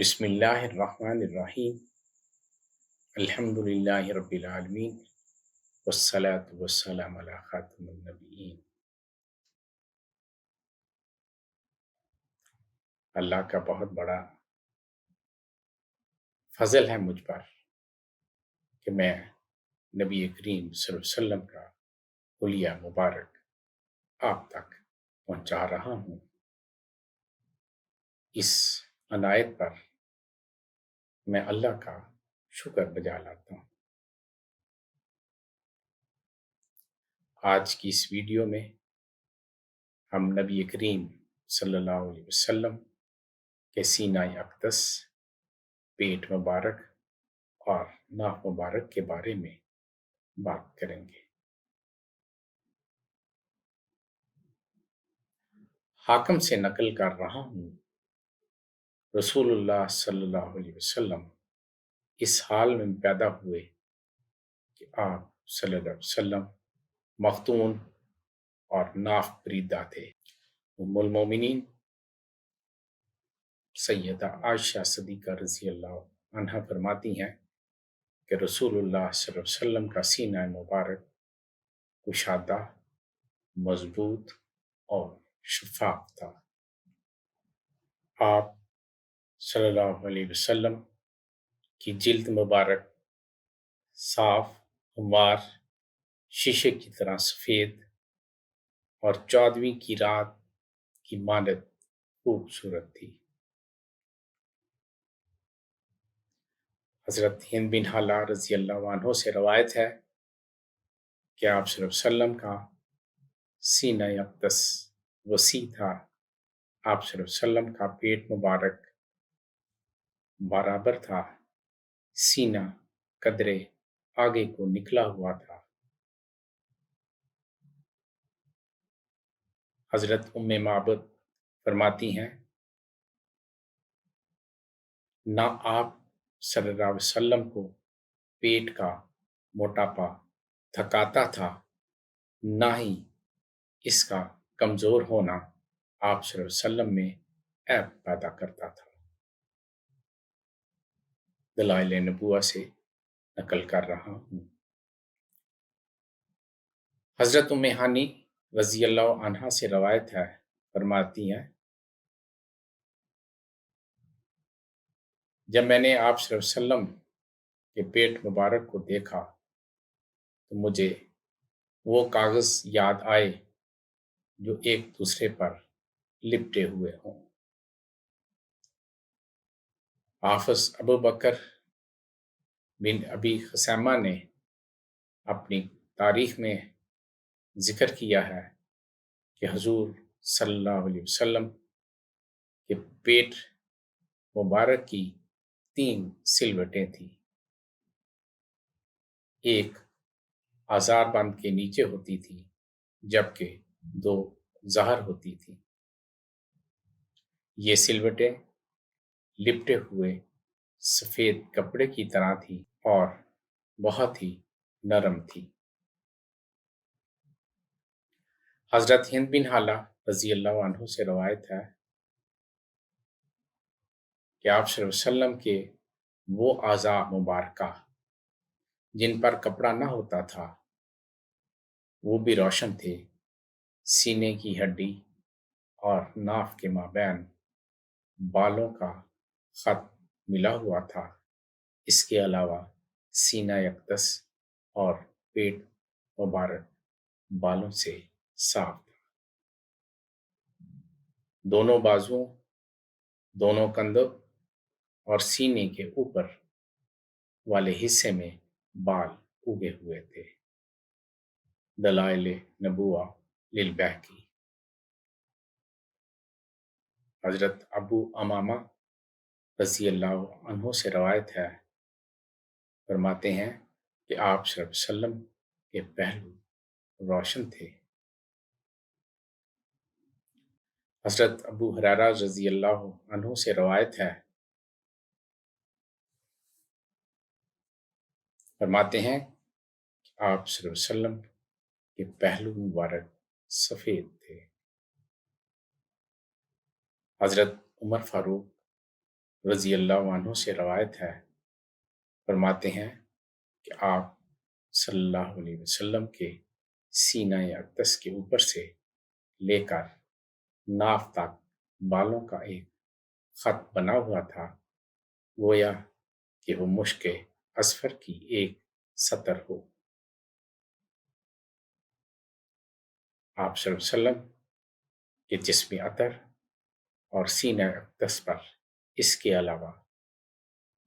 बिस्मिल्लाहिर्रहमानिर्रहीम। अल्हम्दुलिल्लाहि रब्बिल आलमीन वस्सलातु वस्सलामु अला खातिमिन नबिय्यीन। अल्लाह का बहुत बड़ा फजल है मुझ पर कि मैं नबी करीम सल्लल्लाहु अलैहि वसल्लम का हुलिया मुबारक आप तक पहुंचा रहा हूं। इस अनायत पर मैं अल्लाह का शुक्र बजा लाता हूं। आज की इस वीडियो में हम नबी करीम सल्लल्लाहु अलैहि वसल्लम के सीना अक़दस, पेट मुबारक और नाक मुबारक के बारे में बात करेंगे। हाकिम से नकल कर रहा हूँ, रसूलुल्लाह सल्लल्लाहु अलैहि वसल्लम इस हाल में पैदा हुए कि आप सल्लल्लाहु अलैहि वसल्लम मख्तून और नाफ बरीदा थे। उम्मुल मोमिनीन सैयदा आयशा सिद्दीक़ा रज़ी अल्लाह अन्हा फरमाती हैं कि रसूलुल्लाह सल्लल्लाहु अलैहि वसल्लम का सीना मुबारक कुशादा, मजबूत और शफ़ाफ़ था। आप सल्लल्लाहु अलैहि वसल्लम की जिल्द मुबारक साफ, हमवार, शीशे की तरह सफ़ेद और 14वीं की रात की मानद खूबसूरत थी। हज़रत हिंद बिन हाला रज़ी अल्लाह अन्हो से रवायत है कि आप सल्लल्लाहु अलैहि वसल्लम का सीना अक़दस वसी था। आप सल्लल्लाहु अलैहि वसल्लम का पेट मुबारक बराबर था, सीना कदरे आगे को निकला हुआ था। हज़रत उम्मे माबद फरमाती हैं, ना आप सल्लल्लाहु अलैहि वसल्लम को पेट का मोटापा थकाता था, ना ही इसका कमज़ोर होना आप सल्लल्लाहु अलैहि वसल्लम में ऐब पैदा करता था। दलाइल नबुव्वा से नकल कर रहा हूँ। हज़रत उम्मे हानी रज़ी अल्लाह अन्हा से रवायत है, फरमाती हैं, जब मैंने आप सल्लल्लाहु अलैहि वसल्लम के पेट मुबारक को देखा तो मुझे वो कागज़ याद आए जो एक दूसरे पर लिपटे हुए हों। हाफ़िज़ अबू बकर बिन अबी खसैमा ने अपनी तारीख में जिक्र किया है कि हुज़ूर सल्लल्लाहु अलैहि वसल्लम के पेट मुबारक की 3 सिलवटें थीं। एक आज़ारबंद के नीचे होती थी, जबकि 2 ज़हर होती थी। ये सिलवटें लिपटे हुए सफ़ेद कपड़े की तरह थी और बहुत ही नरम थी। हज़रत हिंद बिन हाला रज़ी अल्लाह अन्हु से रवायत है कि आप सल्लल्लाहु अलैहि वसल्लम के वो आज़ा मुबारका जिन पर कपड़ा न होता था, वो भी रोशन थे। सीने की हड्डी और नाफ के माबैन बालों का खत मिला हुआ था। इसके अलावा सीना अक़दस और पेट मुबारक बालों से साफ था। दोनों बाजुओं, दोनों कंधों और सीने के ऊपर वाले हिस्से में बाल उगे हुए थे। दलाइल नबुव्वा लिल बैहक़ी। हज़रत अबू अमामा रज़ी अल्लाह अन्हु से रवायत है, फरमाते हैं कि आप सल्लल्लाहु अलैहि वसल्लम के पहलू रोशन थे। हज़रत अबू हुरैरा रज़ी अल्लाह अन्हु से रवायत है, फरमाते हैं कि आप सल्लल्लाहु अलैहि वसल्लम के पहलू मुबारक सफ़ेद थे। हज़रत उमर फारूक رضی اللہ عنہ سے روایت ہے، فرماتے ہیں کہ آپ صلی اللہ علیہ وسلم کے سینہ اقدس کے اوپر سے لے کر ناف تک بالوں کا ایک خط بنا ہوا تھا، گویا کہ وہ مشک اصفر کی ایک سطر ہو۔ آپ صلی اللہ علیہ وسلم کے جسمی عطر اور سینہ اقدس پر اس کے علاوہ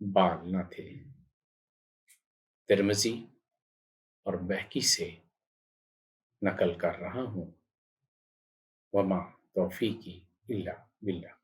بال نہ تھے۔ ترمذی اور بہقی سے نقل کر رہا ہوں۔ وما توفیقی الا باللہ۔